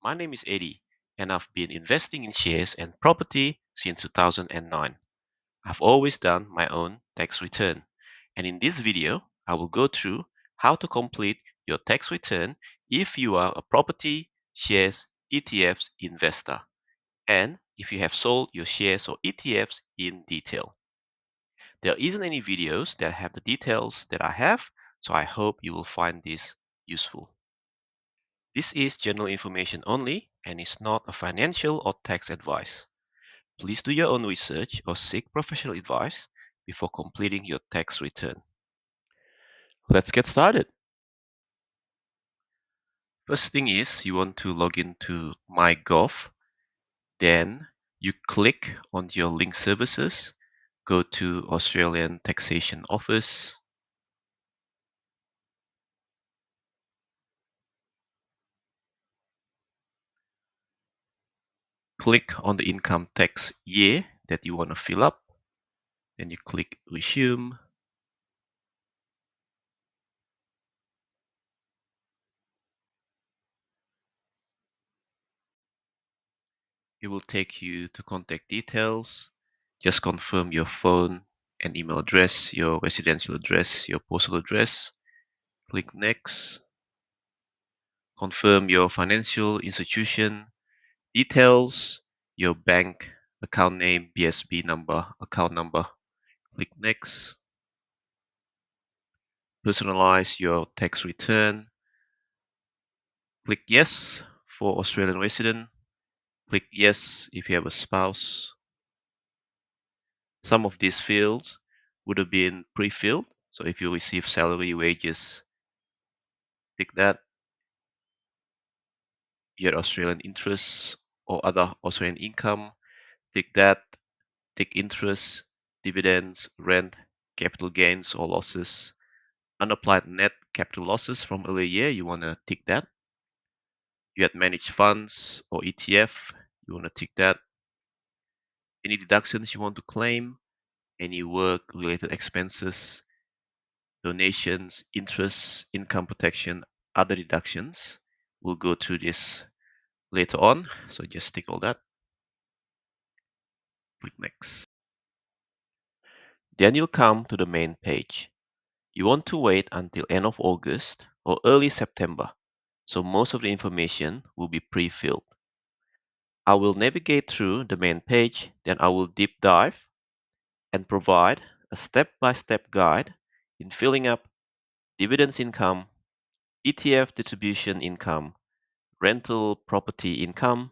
My name is Eddie, and I've been investing in shares and property since 2009. I've always done my own tax return, and in this video, I will go through how to complete your tax return if you are a property, shares, ETFs investor, and if you have sold your shares or ETFs in detail. There isn't any videos that have the details that I have, so I hope you will find this useful. This is general information only and is not a financial or tax advice. Please do your own research or seek professional advice before completing your tax return. Let's get started. First thing is you want to log into MyGov. Then you click on your link services, go to Australian Taxation Office. Click on the income tax year that you want to fill up. Then you click Resume. It will take you to contact details. Just confirm your phone and email address, your residential address, your postal address. Click Next. Confirm your financial institution details, your bank account name, BSB number, account number. Click Next. Personalize your tax return. Click Yes for Australian resident. Click Yes if you have a spouse. Some of these fields would have been pre-filled. So if you receive salary, wages, tick that. Your Australian interests or other Australian income, tick that. Tick interest, dividends, rent, capital gains or losses, unapplied net capital losses from earlier year, you want to tick that. You had managed funds or ETF, you want to tick that. Any deductions you want to claim, any work-related expenses, donations, interests, income protection, other deductions. We'll go through this later on, so just tick all that. Click Next. Then you'll come to the main page. You want to wait until end of August or early September, so most of the information will be pre-filled. I will navigate through the main page, then I will deep dive and provide a step-by-step guide in filling up dividends income, ETF distribution income, rental property income,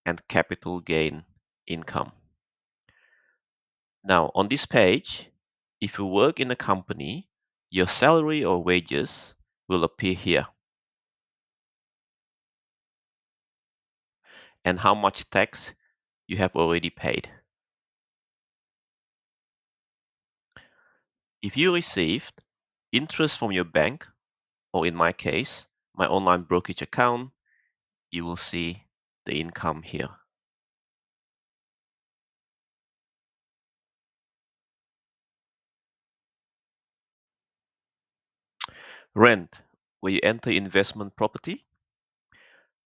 and capital gain income. Now, on this page, if you work in a company, your salary or wages will appear here, and how much tax you have already paid. If you received interest from your bank, or in my case, my online brokerage account, you will see the income here. Rent, where you enter investment property.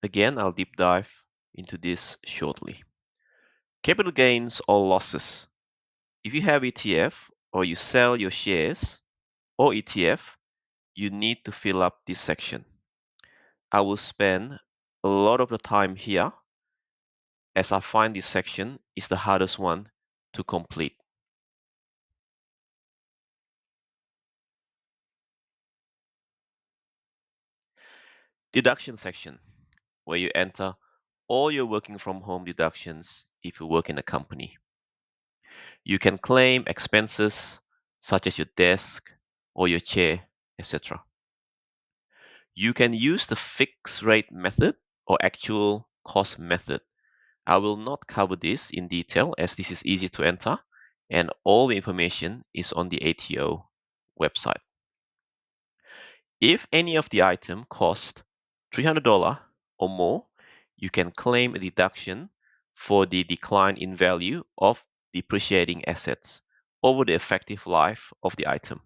Again, I'll deep dive into this shortly. Capital gains or losses. If you have ETF or you sell your shares or ETF, you need to fill up this section. I will spend a lot of the time here as I find this section is the hardest one to complete. Deduction section, where you enter all your working from home deductions if you work in a company. You can claim expenses such as your desk or your chair, etc. You can use the fixed rate method or actual cost method. I will not cover this in detail as this is easy to enter and all the information is on the ATO website. If any of the item cost $300 or more, you can claim a deduction for the decline in value of depreciating assets over the effective life of the item.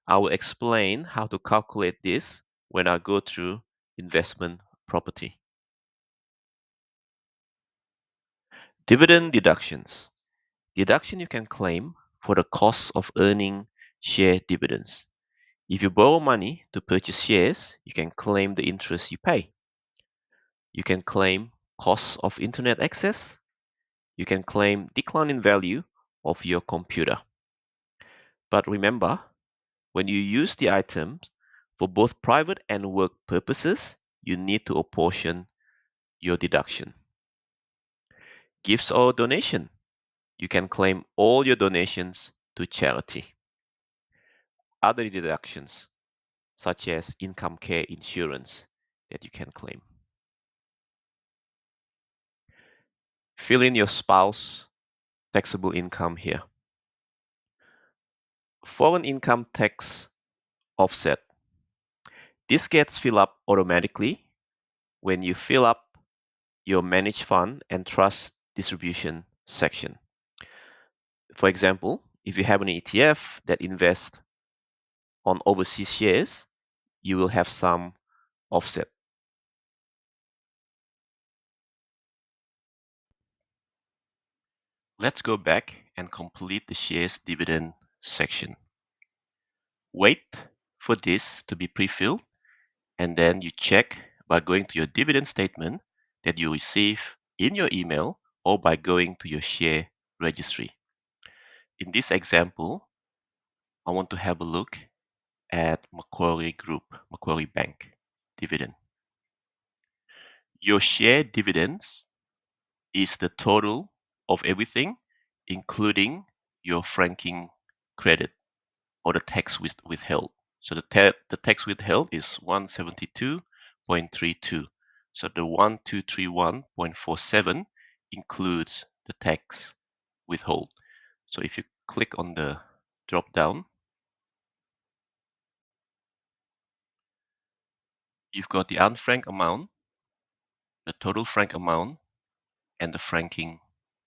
I will explain how to calculate this when I go through investment property. Dividend deductions. Deduction you can claim for the cost of earning share dividends. If you borrow money to purchase shares, you can claim the interest you pay. You can claim costs of internet access. You can claim decline in value of your computer. But remember, when you use the items for both private and work purposes, you need to apportion your deduction. Gifts or donation. You can claim all your donations to charity. Other deductions, such as income care insurance, that you can claim. Fill in your spouse taxable income here. Foreign income tax offset. This gets filled up automatically when you fill up your managed fund and trust distribution section. For example, if you have an ETF that invests on overseas shares, you will have some offset. Let's go back and complete the shares dividend section. Wait for this to be pre-filled and then you check by going to your dividend statement that you receive in your email or by going to your share registry. In this example, I want to have a look at Macquarie Group, Macquarie Bank dividend. Your share dividends is the total of everything, including your franking credit or the tax withheld. So the tax withheld is 172.32. So the 1231.47 includes the tax withhold. So if you click on the drop down, you've got the unfranked amount, the total frank amount, and the franking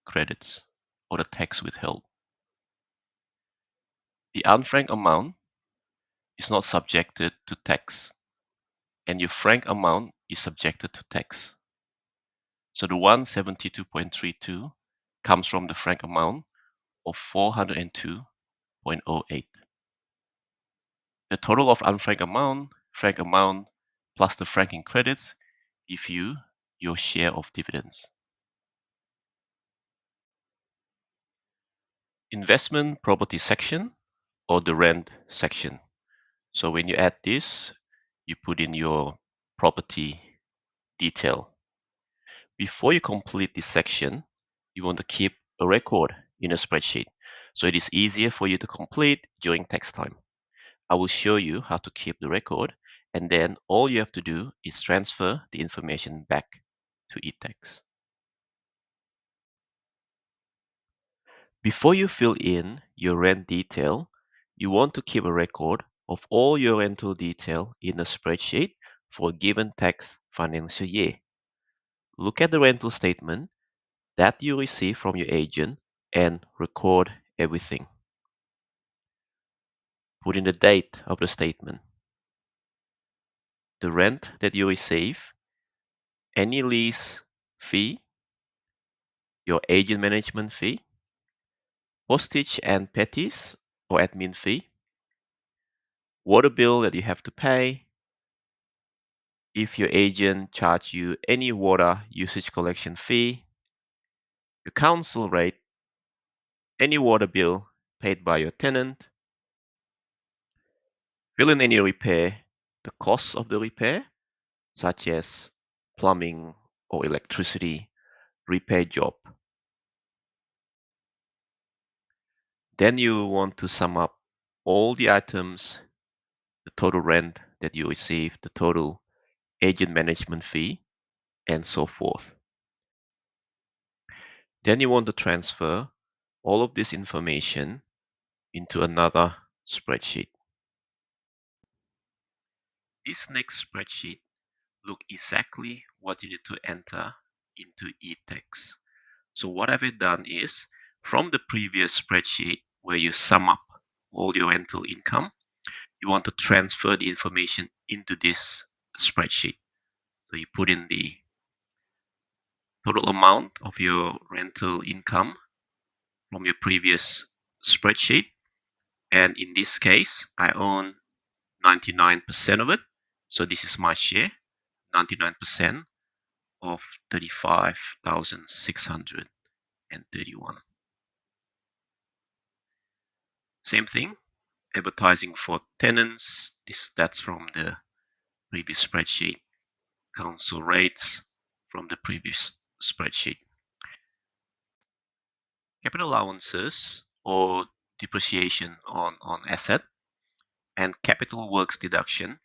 credits or the tax withheld. The unfranked amount is not subjected to tax, and your frank amount is subjected to tax. So the 172.32 comes from the frank amount of 402.08. The total of unfranked amount, frank amount, plus the franking credits give you your share of dividends. Investment property section or the rent section. So when you add this, you put in your property detail. Before you complete this section, you want to keep a record in a spreadsheet so it is easier for you to complete during tax time. I will show you how to keep the record, and then all you have to do is transfer the information back to ETFs. Before you fill in your rent detail, you want to keep a record of all your rental detail in a spreadsheet for a given tax financial year. Look at the rental statement that you receive from your agent and record everything. Put in the date of the statement, the rent that you receive, any lease fee, your agent management fee, postage and petties or admin fee, water bill that you have to pay, if your agent charge you any water usage collection fee, your council rate, any water bill paid by your tenant, fill in any repair, the cost of the repair, such as plumbing or electricity repair job. Then you want to sum up all the items, the total rent that you receive, the total agent management fee, and so forth. Then you want to transfer all of this information into another spreadsheet. This next spreadsheet look exactly what you need to enter into ETFs. So what I've done is, from the previous spreadsheet where you sum up all your rental income, you want to transfer the information into this spreadsheet. So you put in the total amount of your rental income from your previous spreadsheet. And in this case, I own 99% of it. So this is my share, 99% of 35,631. Same thing, advertising for tenants. That's from the previous spreadsheet. Council rates from the previous spreadsheet. Capital allowances or depreciation on asset and capital works deduction.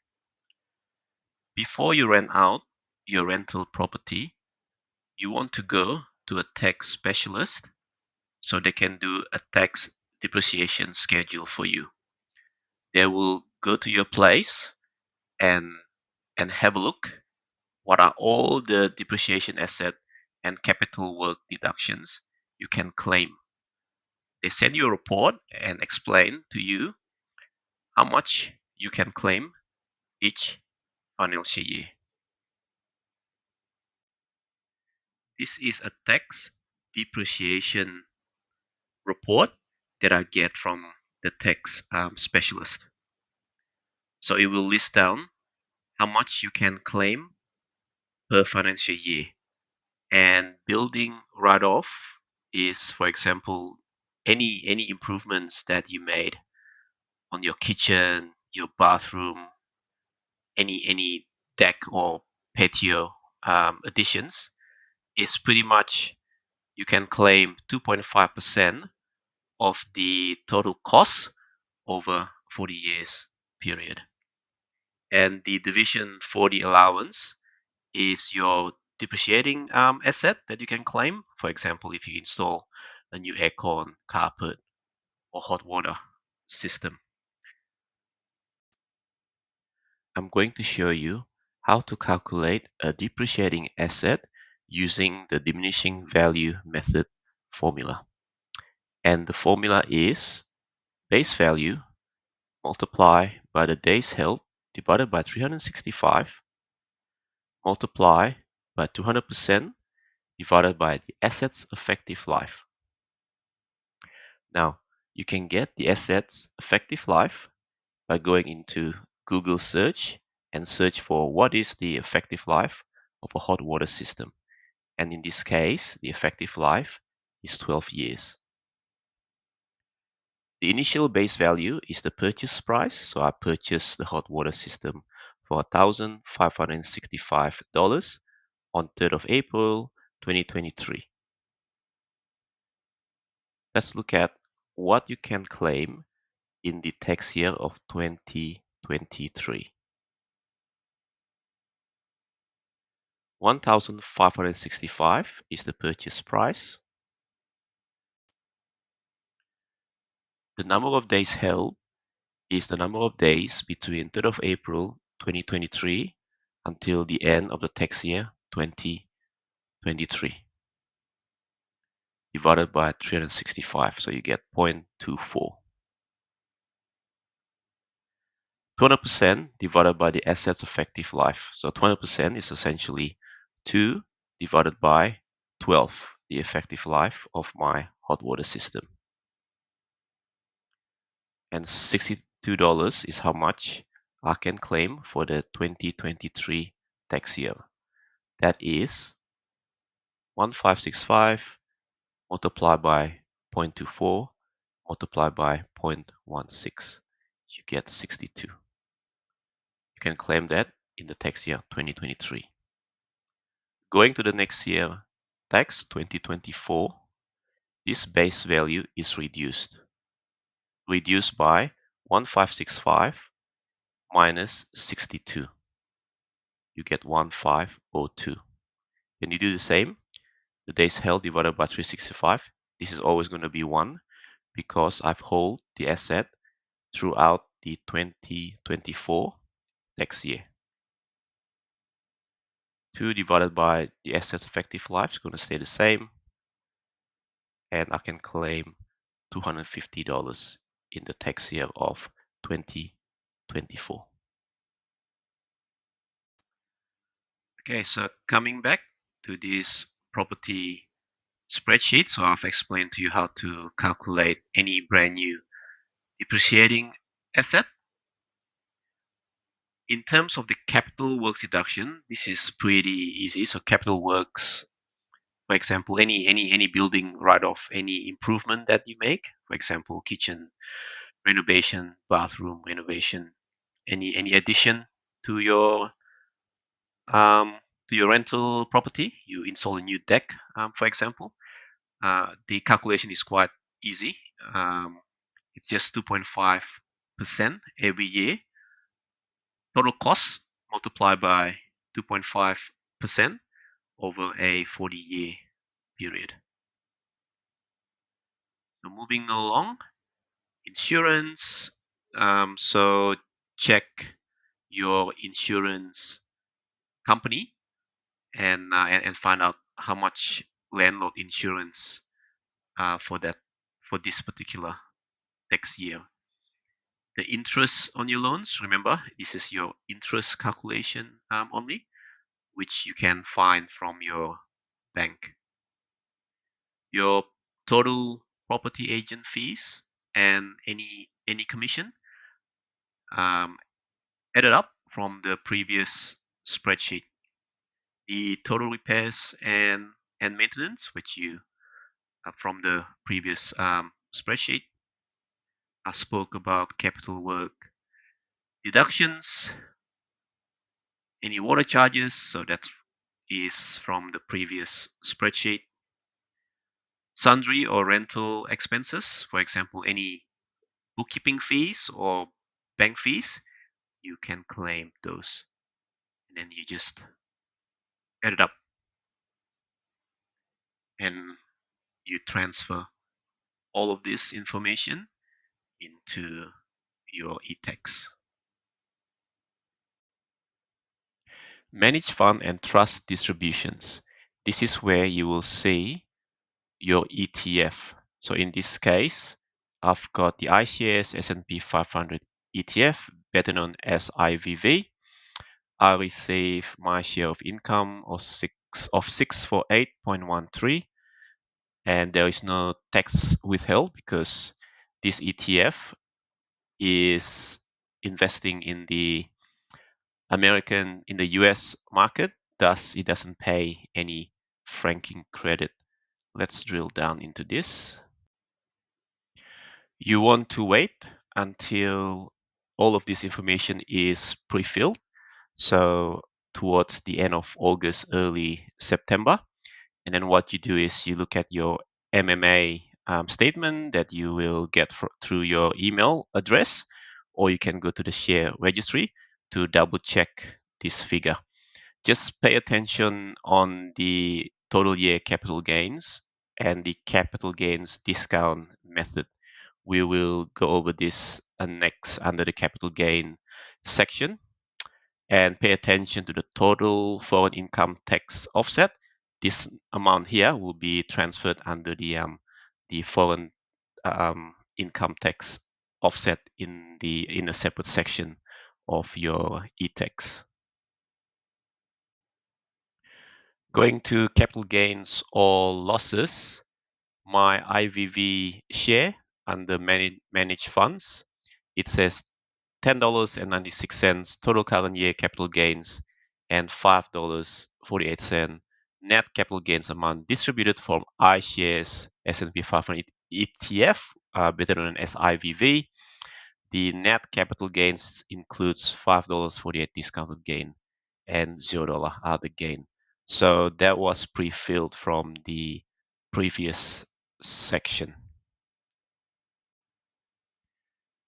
Before you rent out your rental property, you want to go to a tax specialist so they can do a tax depreciation schedule for you. They will go to your place and have a look what are all the depreciation asset and capital work deductions you can claim. They send you a report and explain to you how much you can claim each financial year. This is a tax depreciation report that I get from the tax specialist. So it will list down how much you can claim per financial year. And building write-off is, for example, any improvements that you made on your kitchen, your bathroom, any deck or patio additions is pretty much you can claim 2.5% of the total cost over 40 years period. And the division for the allowance is your depreciating asset that you can claim. For example, if you install a new aircon, carpet, or hot water system. I'm going to show you how to calculate a depreciating asset using the diminishing value method formula. And the formula is base value multiplied by the days held divided by 365 multiply by 200% divided by the asset's effective life. Now, you can get the asset's effective life by going into Google search and search for what is the effective life of a hot water system. And in this case, the effective life is 12 years. The initial base value is the purchase price. So I purchased the hot water system for $1,565 on 3rd of April 2023. Let's look at what you can claim in the tax year of 2023. 1,565 is the purchase price. The number of days held is the number of days between 3rd of April 2023 until the end of the tax year 2023 divided by 365, so you get 0.24. 200% divided by the asset's effective life. So 20% is essentially 2 divided by 12, the effective life of my hot water system. And $62 is how much I can claim for the 2023 tax year. That is 1,565 multiplied by 0.24 multiplied by 0.16. You get 62. You can claim that in the tax year 2023. Going to the next year, tax 2024, this base value is reduced by 1,565 minus 62. You get 1,502. When you do the same, the days held divided by 365, this is always going to be 1 because I've held the asset throughout the 2024 tax year. 2 divided by the asset's effective life is going to stay the same, and I can claim $250 in the tax year of 2024. Okay, so coming back to this property spreadsheet. So I've explained to you how to calculate any brand new depreciating asset. In terms of the capital works deduction, this is pretty easy. So capital works, for example, any building write-off, any improvement that you make, for example, kitchen renovation, bathroom renovation, any addition to your um, rental property, you install a new deck, for example. The calculation is quite easy. Um, it's just 2.5% every year. Total cost multiplied by 2.5% over a 40-year period. So moving along, insurance. So check your insurance company and find out how much landlord insurance for this particular tax year. The interest on your loans, remember, this is your interest calculation only, which you can find from your bank. Your total property agent fees and any commission um, added up from the previous spreadsheet. The total repairs and maintenance, which you from the previous spreadsheet. I spoke about capital work deductions, any water charges, so that is from the previous spreadsheet. Sundry or rental expenses, for example, any bookkeeping fees or bank fees, you can claim those. And then you just add it up and you transfer all of this information into your ETFs. Manage fund and trust distributions. This is where you will see your ETF. So in this case, I've got the iShares S&P 500 ETF, better known as IVV. I receive my share of income of 648.13, and there is no tax withheld because this ETF is investing in the US market, thus it doesn't pay any franking credit. Let's drill down into this. You want to wait until all of this information is pre-filled. So towards the end of August, early September. And then what you do is you look at your MMA statement that you will get through your email address, or you can go to the share registry to double check this figure. Just pay attention on the total year capital gains and the capital gains discount method. We will go over this next under the capital gain section, and pay attention to the total foreign income tax offset. This amount here will be transferred under the foreign income tax offset in a separate section of your e-tax. Going to capital gains or losses, my IVV share under managed funds, it says $10.96 total current year capital gains and $5.48 net capital gains amount distributed from iShares S&P 500 ETF, better known as IVV. The net capital gains includes $5.48 discounted gain and $0 other gain. So that was pre-filled from the previous section.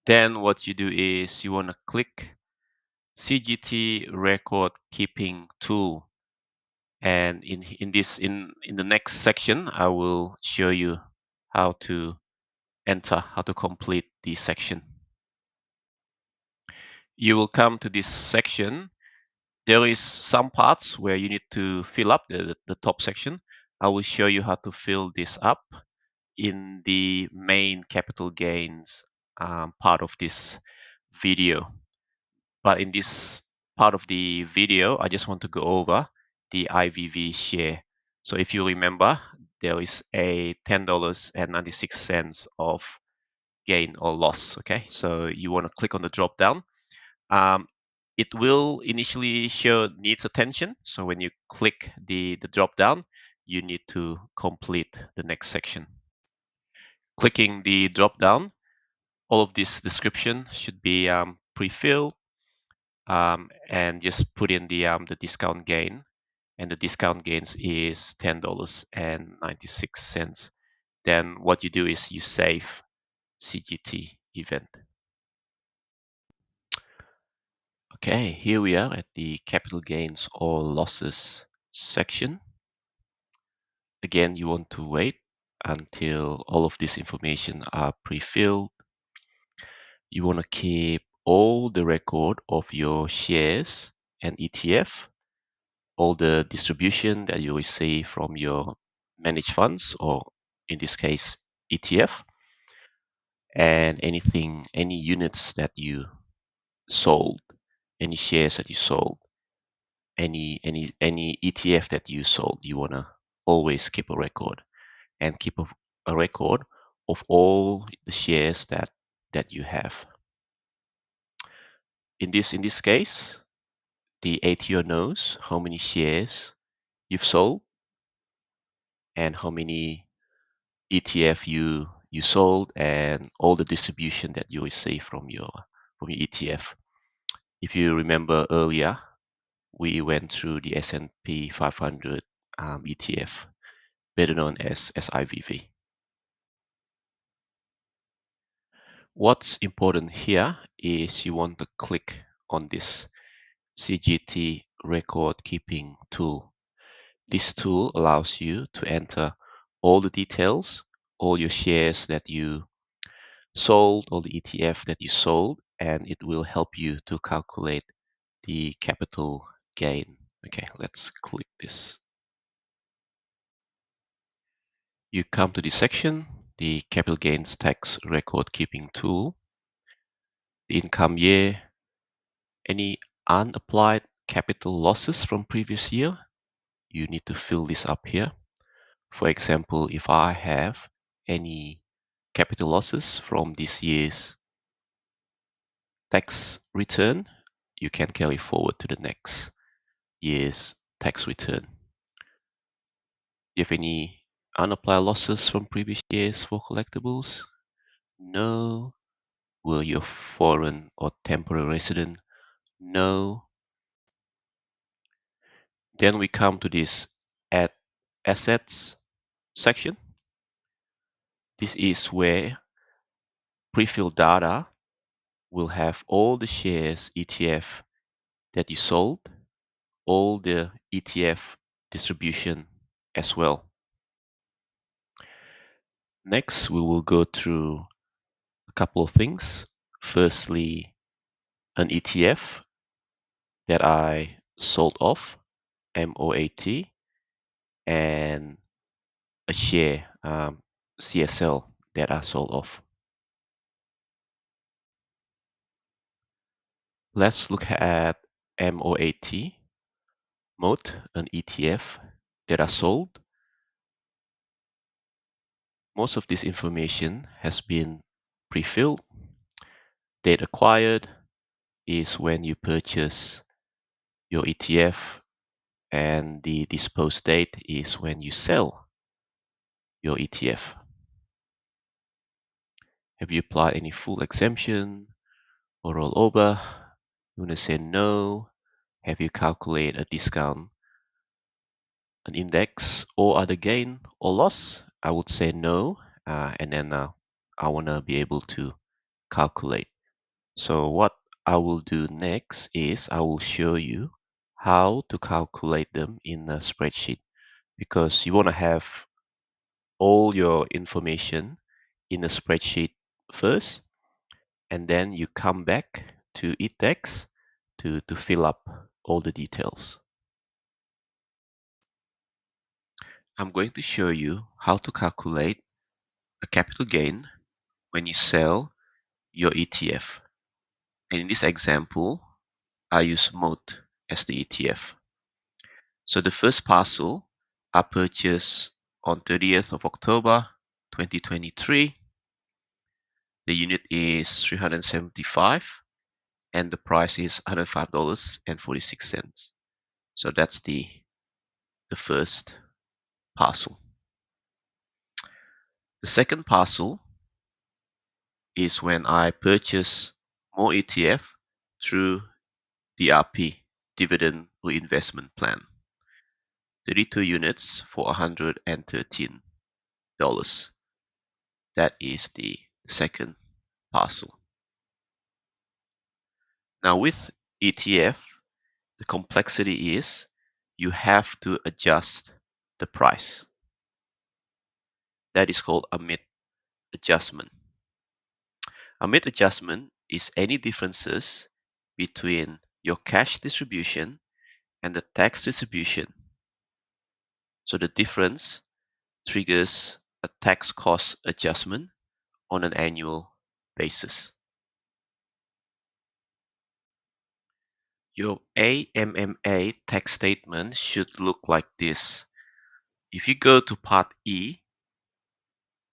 Then what you do is you want to click CGT record keeping tool, and in the next section I will show you how to complete the section. You will come to this section. There is some parts where you need to fill up the top section. I will show you how to fill this up in the main capital gains part of this video. But in this part of the video, I just want to go over the IVV share. So if you remember, there is a $10.96 of gain or loss. Okay, so you want to click on the drop down. Um, it will initially show needs attention. So when you click the drop down, you need to complete the next section. Clicking the drop down, all of this description should be pre-filled, and just put in the discount gain, and the discount gains is $10.96. Then what you do is you save CGT event. Okay, here we are at the capital gains or losses section. Again, you want to wait until all of this information are pre-filled. You want to keep all the record of your shares and ETF, all the distribution that you receive from your managed funds, or in this case, ETF, and any units that you sold, any shares that you sold, any ETF that you sold. You want to always keep a record, and keep a record of all the shares that you have. In this case, the ATO knows how many shares you've sold and how many ETF you sold, and all the distribution that you receive from your ETF. If you remember earlier, we went through the S&P 500 ETF, better known as SIVV. What's important here is you want to click on this CGT record keeping tool. This tool allows you to enter all the details, all your shares that you sold, all the ETF that you sold, and it will help you to calculate the capital gain. Okay, let's click this. You come to this section, the capital gains tax record keeping tool, the income year, any unapplied capital losses from previous year. You need to fill this up here. For example, if I have any capital losses from this year's tax return, you can carry forward to the next year's tax return. You have any unapplied losses from previous years for collectibles? No. Were you a foreign or temporary resident? No. Then we come to this add assets section. This is where pre-filled data will have all the shares ETF that you sold, all the ETF distribution as well. Next, we will go through a couple of things. Firstly, an ETF that I sold off, MOAT, and a share, CSL, that I sold off. Let's look at MOAT, an ETF that I sold. Most of this information has been pre-filled. Date acquired is when you purchase your ETF, and the dispose date is when you sell your ETF. Have you applied any full exemption or rollover? You want to say no. Have you calculated a discount, an index, or other gain or loss? I would say no. And then I want to be able to calculate. So what I will do next is I will show you how to calculate them in a spreadsheet, because you want to have all your information in a spreadsheet first, and then you come back to ETFs to fill up all the details. I'm going to show you how to calculate a capital gain when you sell your ETF. And in this example, I use MOAT as the ETF. So the first parcel I purchased on 30th of October 2023. The unit is 375 and the price is $105.46. So that's the first parcel. The second parcel is when I purchase more ETF through DRP, Dividend Reinvestment Plan. 32 units for $113. That is the second parcel. Now with ETF, the complexity is you have to adjust the price. That is called a mid adjustment. A mid adjustment is any differences between your cash distribution and the tax distribution. So the difference triggers a tax cost adjustment on an annual basis. Your AMMA tax statement should look like this. If you go to Part E,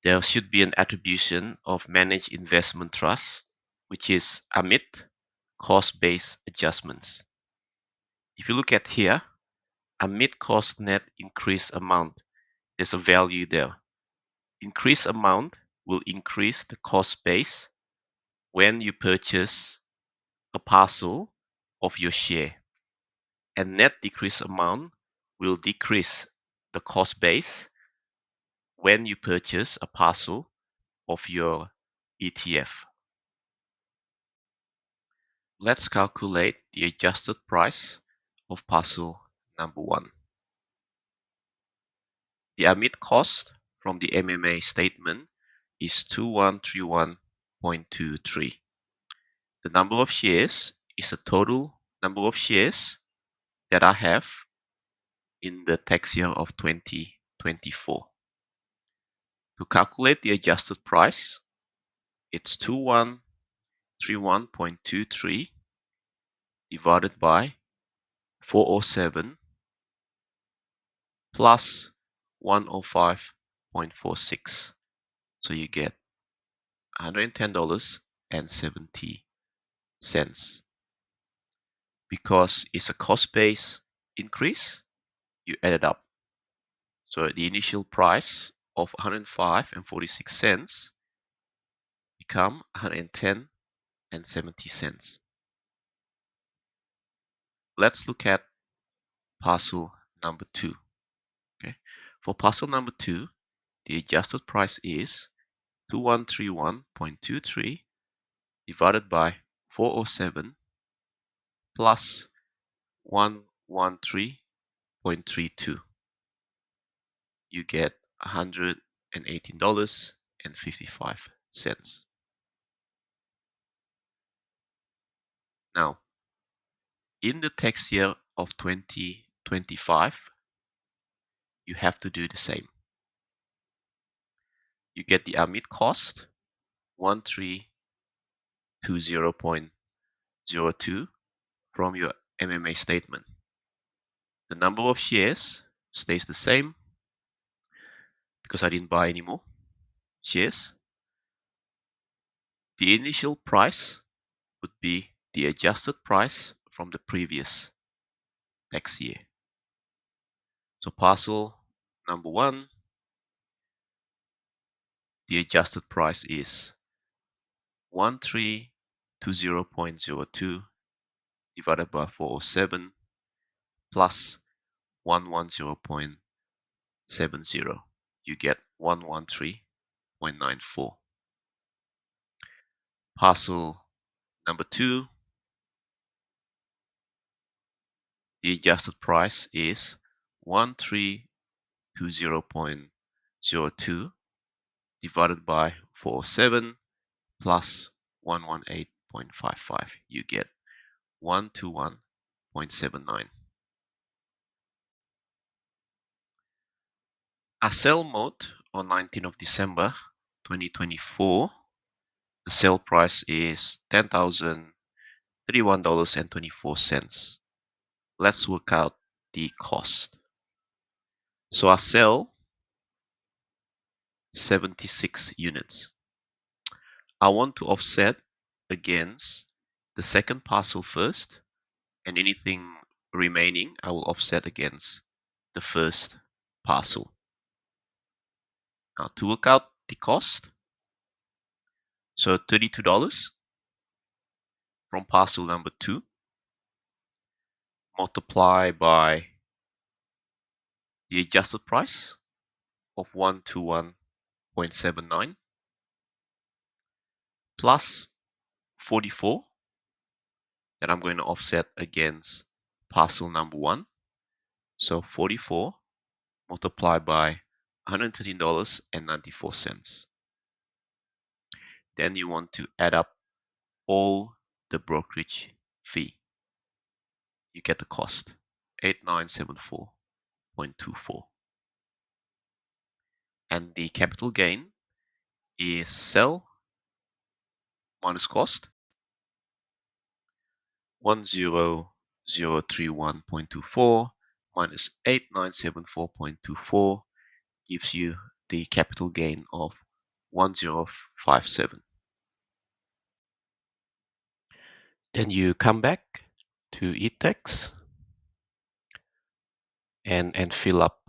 there should be an attribution of managed investment trust, which is amid cost-based adjustments. If you look at here, amid cost net increase amount, there's a value there. Increase amount will increase the cost base when you purchase a parcel of your share, and net decrease amount will decrease the cost base when you purchase a parcel of your ETF. Let's calculate the adjusted price of parcel number 1. The amid cost from the MMA statement is 2131.23. The number of shares is the total number of shares that I have in the tax year of 2024. To calculate the adjusted price, it's 2131.23 divided by 407 plus 105.46. So you get $110.70. Because it's a cost base increase, you add it up. So the initial price of 105.46 cents become 110.70 cents. Let's look at parcel number 2. Okay. For parcel number 2, the adjusted price is 2131.23 divided by 407 plus 113.32. You get $118.55. Now, in the tax year of 2025, you have to do the same. You get the amid cost 1320.02 from your MMA statement. The number of shares stays the same because I didn't buy any more shares. The initial price would be the adjusted price from the previous tax year. So parcel number 1, the adjusted price is 1320.02 divided by 407 plus 110.70. You get 113.94. Parcel number 2, the adjusted price is 1320.02 divided by 407 plus 118.55. You get 121.79. I sell mode on 19th of December 2024. The sale price is $10,031.24. Let's work out the cost. So I sell 76 units. I want to offset against the second parcel first, and anything remaining I will offset against the first parcel. Now to work out the cost, so $32 from parcel number 2 multiply by the adjusted price of 121.79 plus 44 that I'm going to offset against parcel number 1. So 44 multiplied by $113.94. Then you want to add up all the brokerage fee. You get the cost, 8974.24. And the capital gain is sell minus cost, 10031.24 minus 8974.24 gives you the capital gain of 1057. Then you come back to ETFs and fill up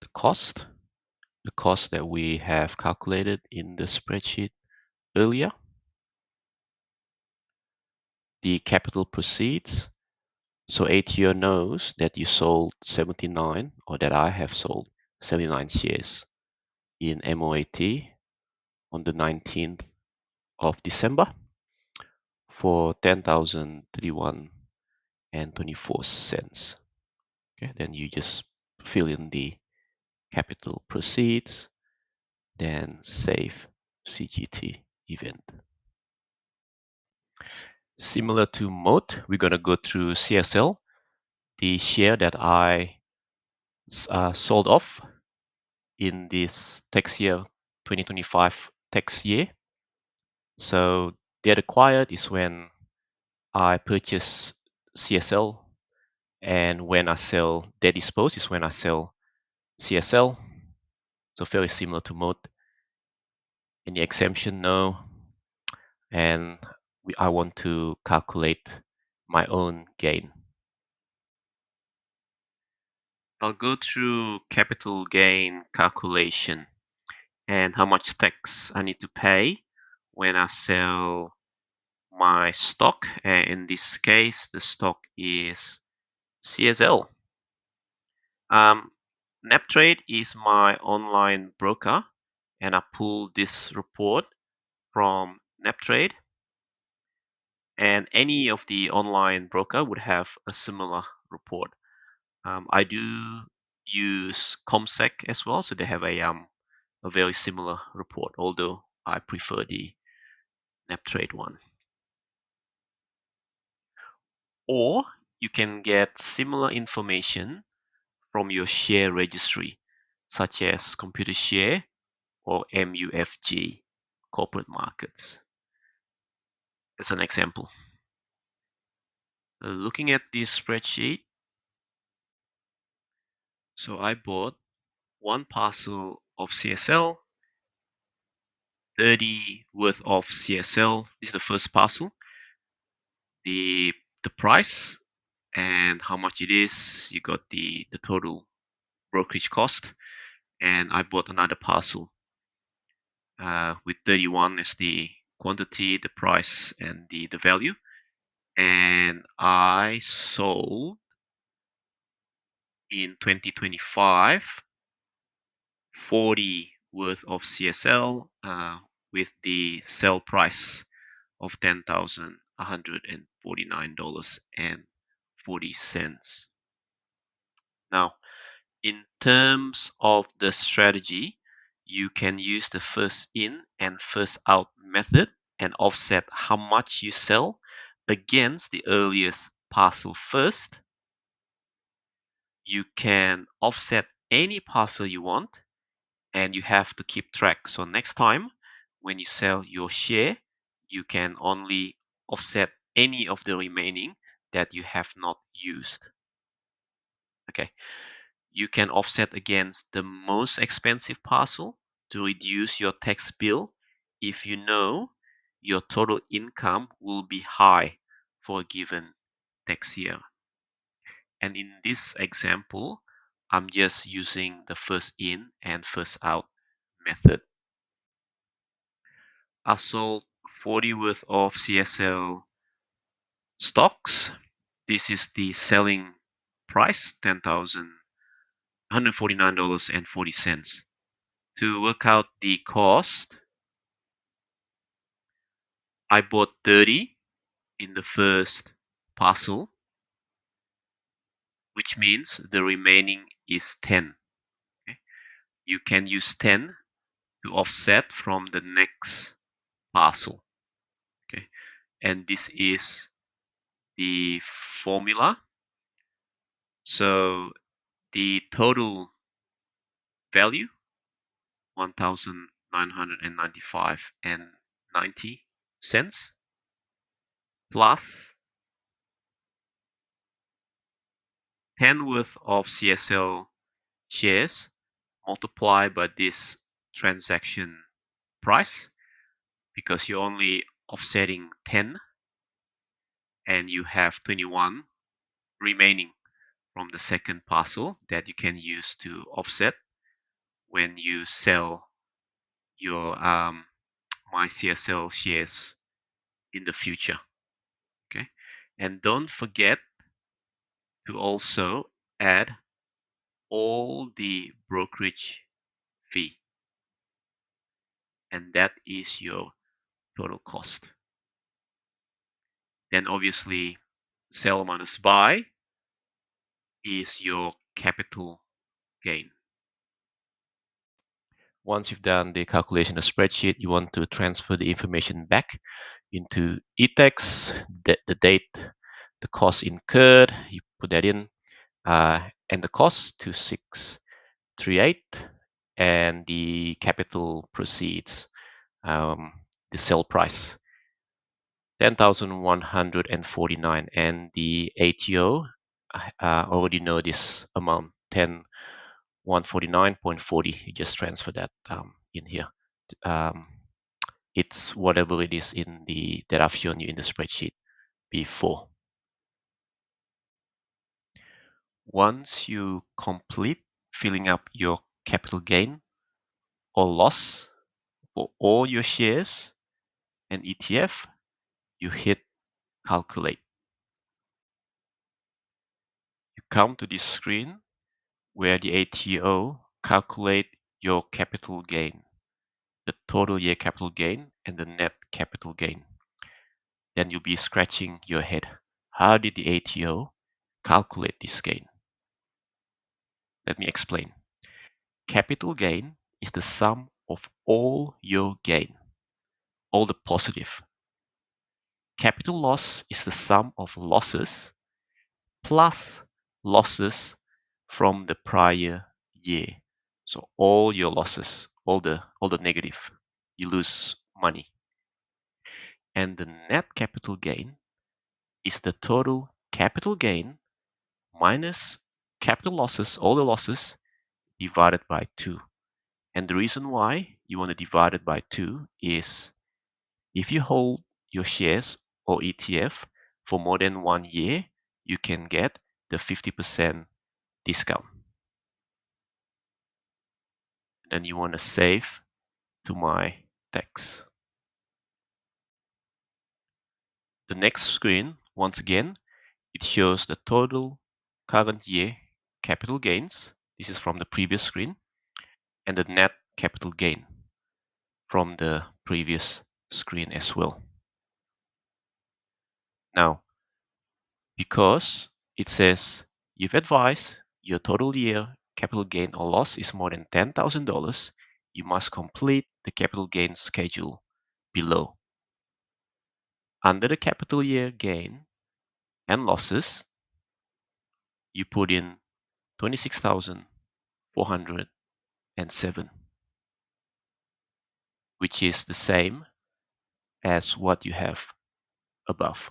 the cost that we have calculated in the spreadsheet earlier. The capital proceeds. So ATO knows that you sold 79, or that I have sold 79 shares in MOAT on the 19th of December for 10,031 and 24 cents. Okay, then you just fill in the capital proceeds, then save CGT event. Similar to MOAT, we're going to go through CSL, the share that I sold off in this tax year, 2025 tax year. So debt acquired is when I purchase CSL, and when I sell debt disposed is when I sell CSL. So fairly similar to MOAT. Any exemption? No. And I want to calculate my own gain. I'll go through capital gain calculation and how much tax I need to pay when I sell my stock. And in this case, the stock is CSL. NapTrade is my online broker, and I pull this report from NapTrade. And any of the online broker would have a similar report. I do use Comsec as well, so they have a very similar report, although I prefer the NapTrade one. Or you can get similar information from your share registry, such as ComputerShare or MUFG corporate markets. As an example, looking at this spreadsheet, so I bought one parcel of CSL, 30 worth of CSL. This is the first parcel. The price and how much it is, you got the total brokerage cost. And I bought another parcel with 31 as the quantity, the price, and the value. And I sold in 2025 40 worth of CSL with the sell price of $10,149.40. Now, in terms of the strategy, you can use the first in and first out method and offset how much you sell against the earliest parcel first. You can offset any parcel you want, and you have to keep track. So next time when you sell your share, you can only offset any of the remaining that you have not used. Okay. You can offset against the most expensive parcel to reduce your tax bill if you know your total income will be high for a given tax year. And in this example, I'm just using the first in and first out method. I sold 40 worth of CSL stocks. This is the selling price, $10,149.40. To work out the cost, I bought 30 in the first parcel, which means the remaining is 10. Okay? You can use 10 to offset from the next parcel. Okay, and this is the formula. So the total value 1,995 and 90 cents plus 10 worth of CSL shares multiplied by this transaction price, because you're only offsetting 10 and you have 21 remaining from the second parcel that you can use to offset when you sell your MyCSL shares in the future. Okay, and don't forget to also add all the brokerage fee, and that is your total cost. Then obviously sell minus buy is your capital gain. Once you've done the calculation in the spreadsheet, you want to transfer the information back into ETFs, the date, the cost incurred, you put that in, and the cost to 638, and the capital proceeds, the sell price 10,149, and the ATO, already know this amount, 10,149.40. You just transfer that in here. Um, it's whatever it is in the that I've shown you in the spreadsheet before. Once you complete filling up your capital gain or loss for all your shares and ETF, you hit calculate. You come to this screen where the ATO calculate your capital gain, the total year capital gain and the net capital gain. Then you'll be scratching your head. How did the ATO calculate this gain? Let me explain. Capital gain is the sum of all your gain, all the positive. Capital loss is the sum of losses plus losses from the prior year. So all your losses, all the negative, you lose money. And the net capital gain is the total capital gain minus capital losses, all the losses, divided by 2. And the reason why you want to divide it by 2 is if you hold your shares or ETF for more than 1 year, you can get the 50% discount. Then you want to save to MyTax. The next screen, once again, it shows the total current year capital gains. This is from the previous screen, and the net capital gain from the previous screen as well. Now, because it says you've advised your total year capital gain or loss is more than $10,000, you must complete the capital gain schedule below. Under the capital year gain and losses, you put in 26,407, which is the same as what you have above.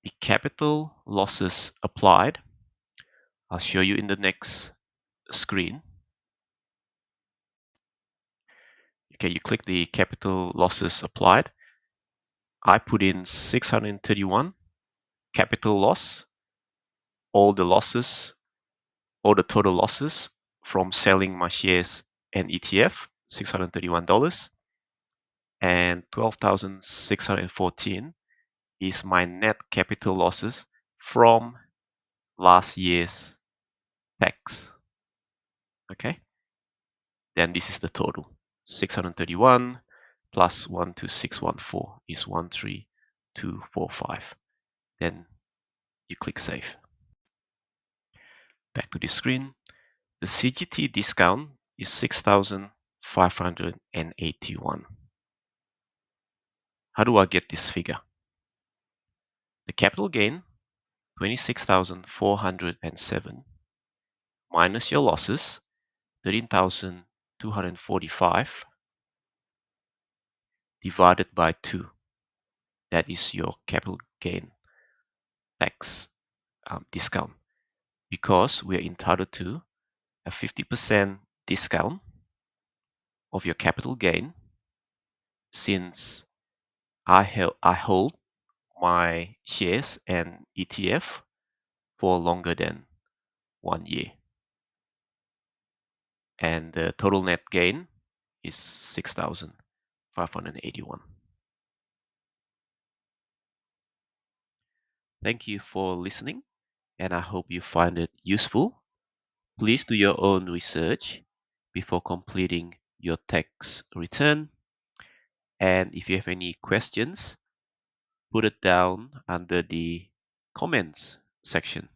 The capital losses applied I'll show you in the next screen. Okay, you click the capital losses applied. I put in 631 capital loss, all the losses, all the total losses from selling my shares and ETF, $631, and 12,614 is my net capital losses from last year's tax. Okay, then this is the total. 631 plus 12614 is 13245. Then you click save. Back to the screen. The CGT discount is 6,581. How do I get this figure? The capital gain, 26,407, minus your losses, 13,245, divided by 2. That is your capital gain tax discount. Because we are entitled to a 50% discount of your capital gain, since I hold my shares and ETF for longer than 1 year. And the total net gain is 6,581. Thank you for listening, and I hope you find it useful. Please do your own research before completing your tax return. And if you have any questions, put it down under the comments section.